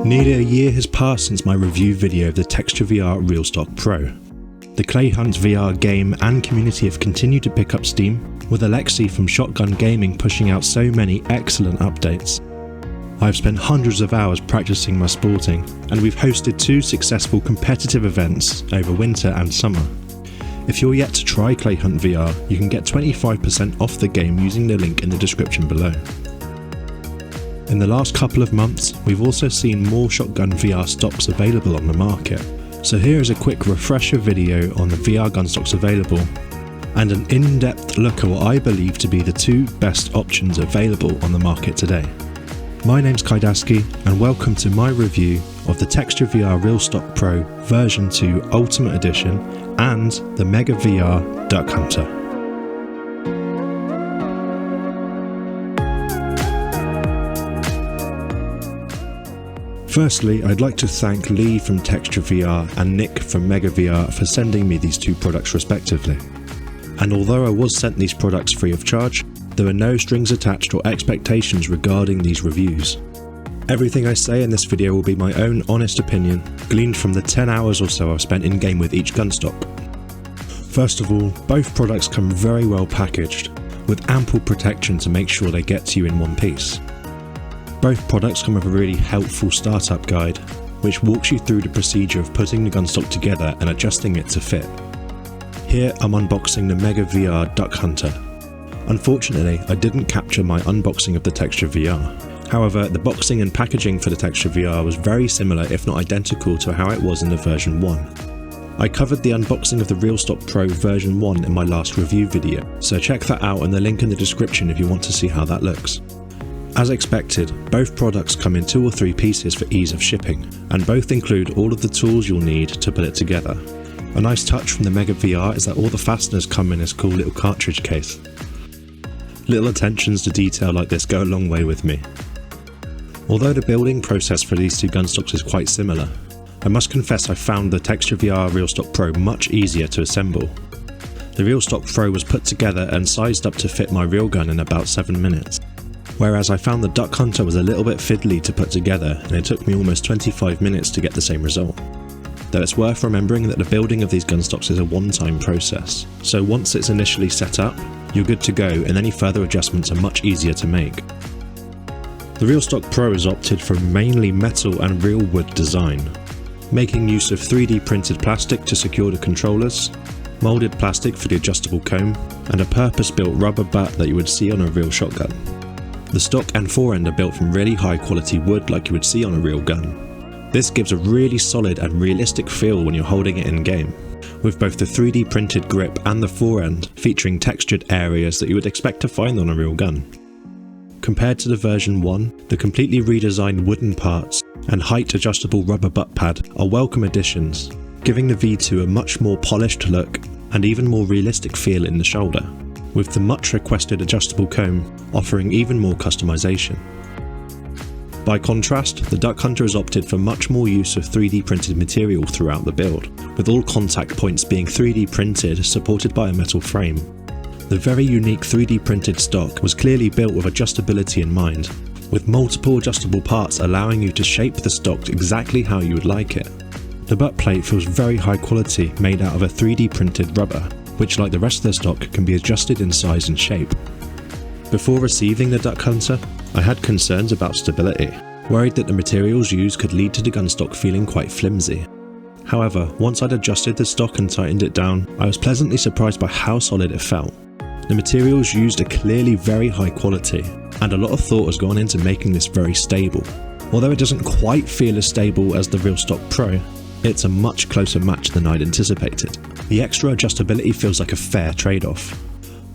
Nearly a year has passed since my review video of the Texture VR RealStock Pro. The Clay Hunt VR game and community have continued to pick up steam, with Alexi from Shotgun Gaming pushing out so many excellent updates. I've spent hundreds of hours practicing my sporting, and we've hosted 2 successful competitive events over winter and summer. If you're yet to try Clay Hunt VR, you can get 25% off the game using the link in the description below. In the last couple of months, we've also seen more Shotgun VR stocks available on the market, so here is a quick refresher video on the VR gun stocks available, and an in-depth look at what I believe to be the 2 best options available on the market today. My name's Kaidaski, and welcome to my review of the Texture VR RealStock Pro version 2 Ultimate Edition and the Mega VR Duck Hunter. Firstly, I'd like to thank Lee from Texture VR and Nick from Mega VR for sending me these 2 products respectively. And although I was sent these products free of charge, there were no strings attached or expectations regarding these reviews. Everything I say in this video will be my own honest opinion, gleaned from the 10 hours or so I've spent in-game with each gun stock. First of all, both products come very well packaged, with ample protection to make sure they get to you in one piece. Both products come with a really helpful startup guide, which walks you through the procedure of putting the gun stock together and adjusting it to fit. Here I'm unboxing the Mega VR Duck Hunter. Unfortunately, I didn't capture my unboxing of the Texture VR. However, the boxing and packaging for the Texture VR was very similar, if not identical, to how it was in the version 1. I covered the unboxing of the RealStock Pro version 1 in my last review video, so check that out in the link in the description if you want to see how that looks. As expected, both products come in 2 or 3 pieces for ease of shipping, and both include all of the tools you'll need to put it together. A nice touch from the Mega VR is that all the fasteners come in this cool little cartridge case. Little attentions to detail like this go a long way with me. Although the building process for these 2 gun stocks is quite similar, I must confess I found the Texture VR RealStock Pro much easier to assemble. The RealStock Pro was put together and sized up to fit my real gun in about 7 minutes. Whereas I found the Duck Hunter was a little bit fiddly to put together, and it took me almost 25 minutes to get the same result. Though it's worth remembering that the building of these gun stocks is a one-time process, so once it's initially set up, you're good to go and any further adjustments are much easier to make. The RealStock Pro has opted for mainly metal and real wood design, making use of 3D printed plastic to secure the controllers, moulded plastic for the adjustable comb, and a purpose-built rubber butt that you would see on a real shotgun. The stock and forend are built from really high quality wood like you would see on a real gun. This gives a really solid and realistic feel when you're holding it in game, with both the 3D printed grip and the forend featuring textured areas that you would expect to find on a real gun. Compared to the version 1, the completely redesigned wooden parts and height adjustable rubber butt pad are welcome additions, giving the V2 a much more polished look and even more realistic feel in the shoulder, with the much requested adjustable comb offering even more customization. By contrast, the Duck Hunter has opted for much more use of 3D printed material throughout the build, with all contact points being 3D printed supported by a metal frame. The very unique 3D printed stock was clearly built with adjustability in mind, with multiple adjustable parts allowing you to shape the stock exactly how you would like it. The butt plate feels very high quality, made out of a 3D printed rubber, which like the rest of the stock can be adjusted in size and shape. Before receiving the Duck Hunter, I had concerns about stability, worried that the materials used could lead to the gun stock feeling quite flimsy. However, once I'd adjusted the stock and tightened it down, I was pleasantly surprised by how solid it felt. The materials used are clearly very high quality, and a lot of thought has gone into making this very stable. Although it doesn't quite feel as stable as the RealStock Pro, it's a much closer match than I'd anticipated. The extra adjustability feels like a fair trade-off.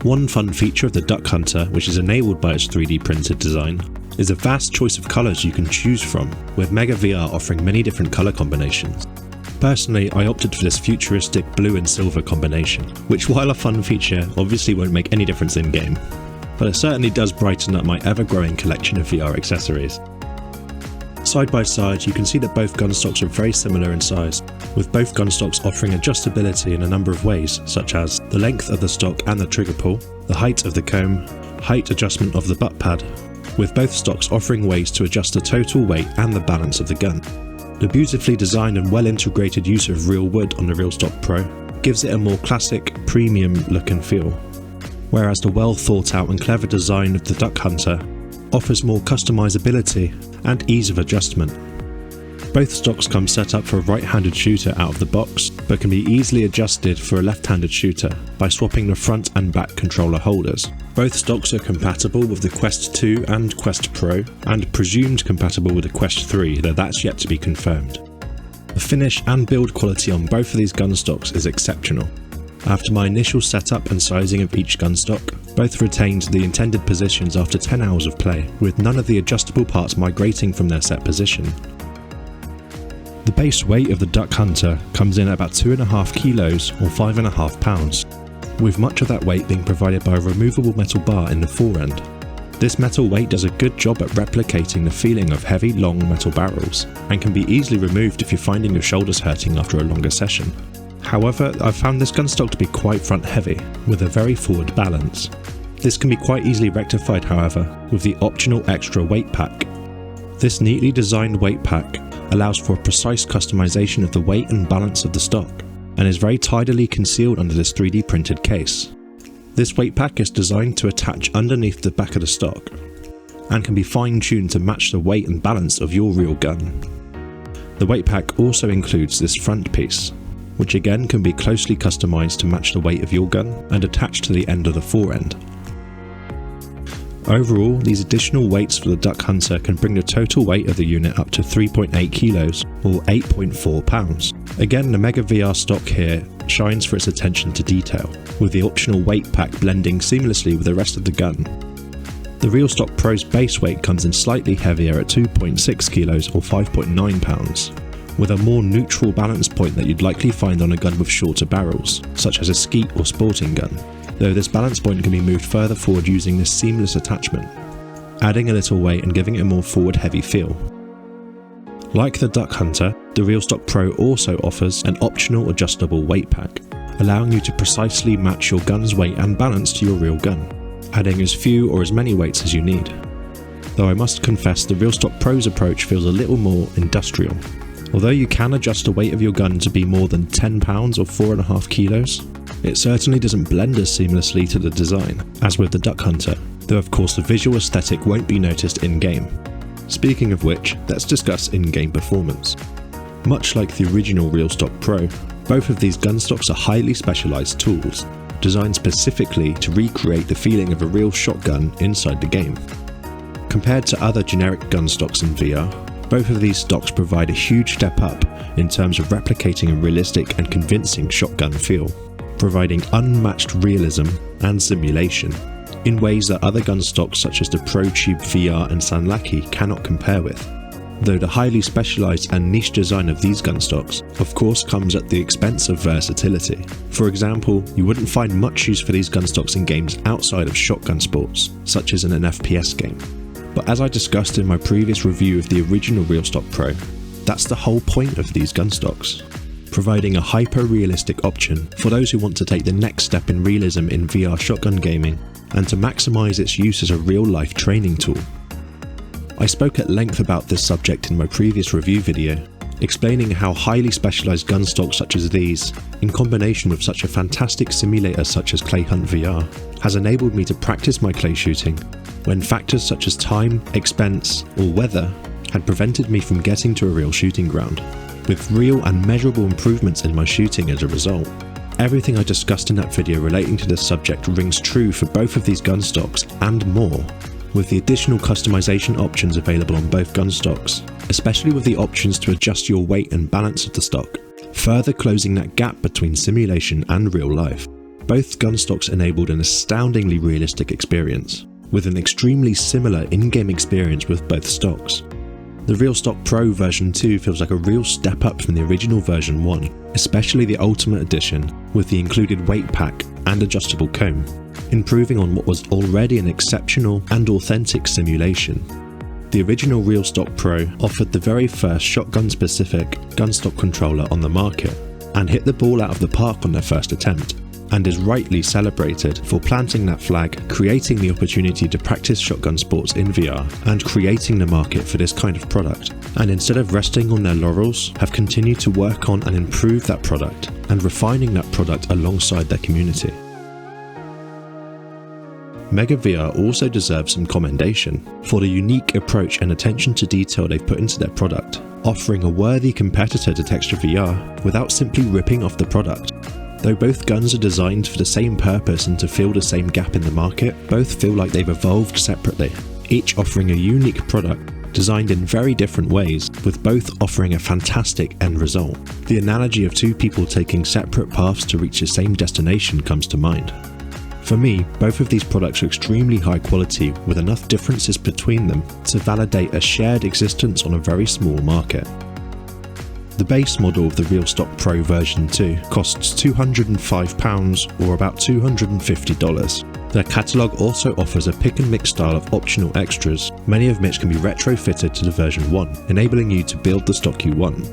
One fun feature of the Duck Hunter, which is enabled by its 3D printed design, is a vast choice of colours you can choose from, with Mega VR offering many different colour combinations. Personally, I opted for this futuristic blue and silver combination, which while a fun feature, obviously won't make any difference in game, but it certainly does brighten up my ever-growing collection of VR accessories. Side by side, you can see that both gun stocks are very similar in size, with both gun stocks offering adjustability in a number of ways, such as the length of the stock and the trigger pull, the height of the comb, height adjustment of the butt pad, with both stocks offering ways to adjust the total weight and the balance of the gun. The beautifully designed and well integrated use of real wood on the RealStock Pro gives it a more classic, premium look and feel, whereas the well thought out and clever design of the Duck Hunter offers more customizability and ease of adjustment. Both stocks come set up for a right-handed shooter out of the box, but can be easily adjusted for a left-handed shooter by swapping the front and back controller holders. Both stocks are compatible with the Quest 2 and Quest Pro, and presumed compatible with the Quest 3, though that's yet to be confirmed. The finish and build quality on both of these gun stocks is exceptional. After my initial setup and sizing of each gun stock, both retained the intended positions after 10 hours of play, with none of the adjustable parts migrating from their set position. The base weight of the Duck Hunter comes in at about 2.5 kilos or 5.5 pounds, with much of that weight being provided by a removable metal bar in the forend. This metal weight does a good job at replicating the feeling of heavy, long metal barrels, and can be easily removed if you're finding your shoulders hurting after a longer session. However, I've found this gun stock to be quite front heavy, with a very forward balance. This can be quite easily rectified, however, with the optional extra weight pack. This neatly designed weight pack allows for a precise customization of the weight and balance of the stock, and is very tidily concealed under this 3D printed case. This weight pack is designed to attach underneath the back of the stock, and can be fine-tuned to match the weight and balance of your real gun. The weight pack also includes this front piece, which again can be closely customized to match the weight of your gun and attached to the end of the forend. Overall, these additional weights for the Duck Hunter can bring the total weight of the unit up to 3.8 kilos or 8.4 pounds. Again, the Mega VR stock here shines for its attention to detail, with the optional weight pack blending seamlessly with the rest of the gun. The RealStock Pro's base weight comes in slightly heavier at 2.6 kilos or 5.9 pounds, with a more neutral balance point that you'd likely find on a gun with shorter barrels, such as a skeet or sporting gun, though this balance point can be moved further forward using this seamless attachment, adding a little weight and giving it a more forward heavy feel. Like the Duck Hunter, the RealStock Pro also offers an optional adjustable weight pack, allowing you to precisely match your gun's weight and balance to your real gun, adding as few or as many weights as you need. Though I must confess the RealStock Pro's approach feels a little more industrial. Although you can adjust the weight of your gun to be more than 10 pounds or 4.5 kilos, it certainly doesn't blend as seamlessly to the design as with the Duck Hunter, though of course the visual aesthetic won't be noticed in-game. Speaking of which, let's discuss in-game performance. Much like the original RealStock Pro, both of these gun stocks are highly specialised tools, designed specifically to recreate the feeling of a real shotgun inside the game. Compared to other generic gun stocks in VR, both of these stocks provide a huge step up in terms of replicating a realistic and convincing shotgun feel, providing unmatched realism and simulation in ways that other gun stocks such as the ProTube VR and Sanlaki cannot compare with. Though the highly specialised and niche design of these gun stocks of course comes at the expense of versatility. For example, you wouldn't find much use for these gun stocks in games outside of shotgun sports, such as in an FPS game. But as I discussed in my previous review of the original RealStock Pro, that's the whole point of these gun stocks, providing a hyper-realistic option for those who want to take the next step in realism in VR shotgun gaming and to maximise its use as a real-life training tool. I spoke at length about this subject in my previous review video, explaining how highly specialised gun stocks such as these, in combination with such a fantastic simulator such as Clay Hunt VR, has enabled me to practice my clay shooting when factors such as time, expense, or weather had prevented me from getting to a real shooting ground, with real and measurable improvements in my shooting as a result. Everything I discussed in that video relating to this subject rings true for both of these gun stocks and more, with the additional customization options available on both gun stocks, especially with the options to adjust your weight and balance of the stock, further closing that gap between simulation and real life. Both gun stocks enabled an astoundingly realistic experience, with an extremely similar in-game experience with both stocks. The RealStock Pro version 2 feels like a real step up from the original version 1, especially the Ultimate Edition with the included weight pack and adjustable comb, improving on what was already an exceptional and authentic simulation. The original RealStock Pro offered the very first shotgun-specific gunstock controller on the market, and hit the ball out of the park on their first attempt, and is rightly celebrated for planting that flag, creating the opportunity to practice shotgun sports in VR, and creating the market for this kind of product. And instead of resting on their laurels, have continued to work on and improve that product, and refining that product alongside their community. Mega VR also deserves some commendation for the unique approach and attention to detail they've put into their product, offering a worthy competitor to Texture VR without simply ripping off the product. Though both guns are designed for the same purpose and to fill the same gap in the market, both feel like they've evolved separately, each offering a unique product designed in very different ways, with both offering a fantastic end result. The analogy of two people taking separate paths to reach the same destination comes to mind. For me, both of these products are extremely high quality with enough differences between them to validate a shared existence on a very small market. The base model of the RealStock Pro version 2 costs £205 or about $250. Their catalogue also offers a pick and mix style of optional extras, many of which can be retrofitted to the version 1, enabling you to build the stock you want.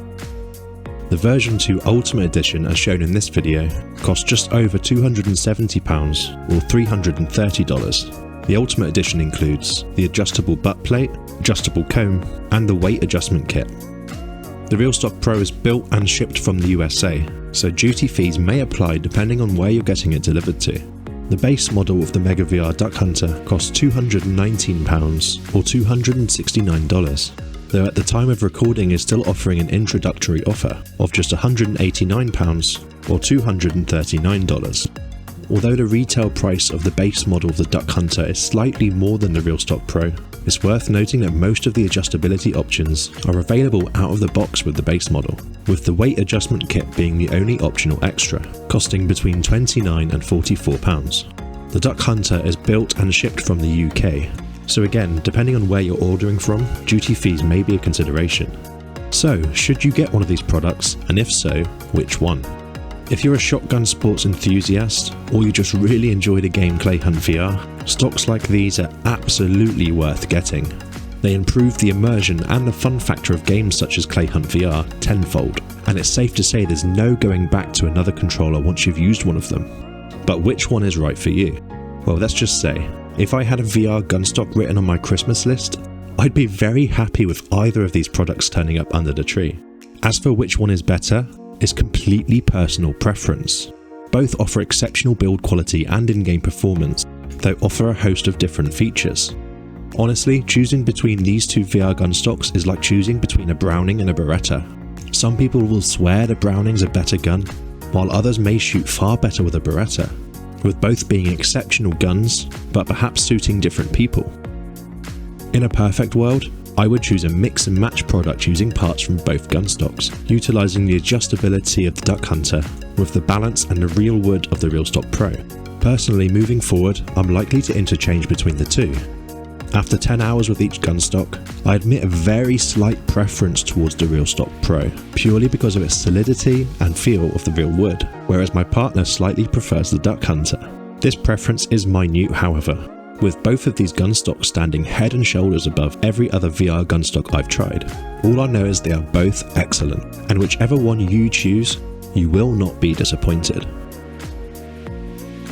The version 2 Ultimate Edition, as shown in this video, costs just over £270 or $330. The Ultimate Edition includes the adjustable butt plate, adjustable comb, and the weight adjustment kit. The RealStock Pro is built and shipped from the USA, so duty fees may apply depending on where you're getting it delivered to. The base model of the Mega VR Duck Hunter costs £219 or $269. Though at the time of recording is still offering an introductory offer of just £189 or $239. Although the retail price of the base model of the Duck Hunter is slightly more than the RealStock Pro, it's worth noting that most of the adjustability options are available out of the box with the base model, with the weight adjustment kit being the only optional extra, costing between £29 and £44. The Duck Hunter is built and shipped from the UK, so again, depending on where you're ordering from, duty fees may be a consideration. So, should you get one of these products, and if so, which one? If you're a shotgun sports enthusiast, or you just really enjoy the game Clay Hunt VR, stocks like these are absolutely worth getting. They improve the immersion and the fun factor of games such as Clay Hunt VR tenfold, and it's safe to say there's no going back to another controller once you've used one of them. But which one is right for you? Well, let's just say, if I had a VR gunstock written on my Christmas list, I'd be very happy with either of these products turning up under the tree. As for which one is better, it's completely personal preference. Both offer exceptional build quality and in-game performance, though offer a host of different features. Honestly, choosing between these two VR gunstocks is like choosing between a Browning and a Beretta. Some people will swear the Browning's a better gun, while others may shoot far better with a Beretta, with both being exceptional guns, but perhaps suiting different people. In a perfect world, I would choose a mix and match product using parts from both gunstocks, utilising the adjustability of the Duck Hunter with the balance and the real wood of the RealStock Pro. Personally, moving forward, I'm likely to interchange between the two. After 10 hours with each gunstock, I admit a very slight preference towards the RealStock Pro, purely because of its solidity and feel of the real wood, whereas my partner slightly prefers the Duck Hunter. This preference is minute, however, with both of these gunstocks standing head and shoulders above every other VR gunstock I've tried. All I know is they are both excellent, and whichever one you choose, you will not be disappointed.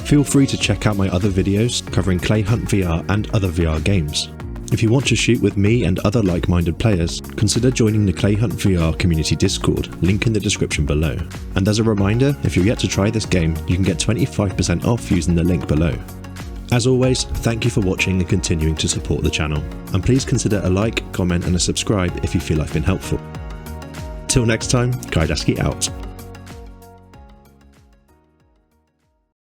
Feel free to check out my other videos covering Clay Hunt VR and other VR games. If you want to shoot with me and other like-minded players, consider joining the Clay Hunt VR community Discord, link in the description below. And as a reminder, if you're yet to try this game, you can get 25% off using the link below. As always, thank you for watching and continuing to support the channel, and please consider a like, comment and a subscribe if you feel I've been helpful. Till next time, Guidaski out.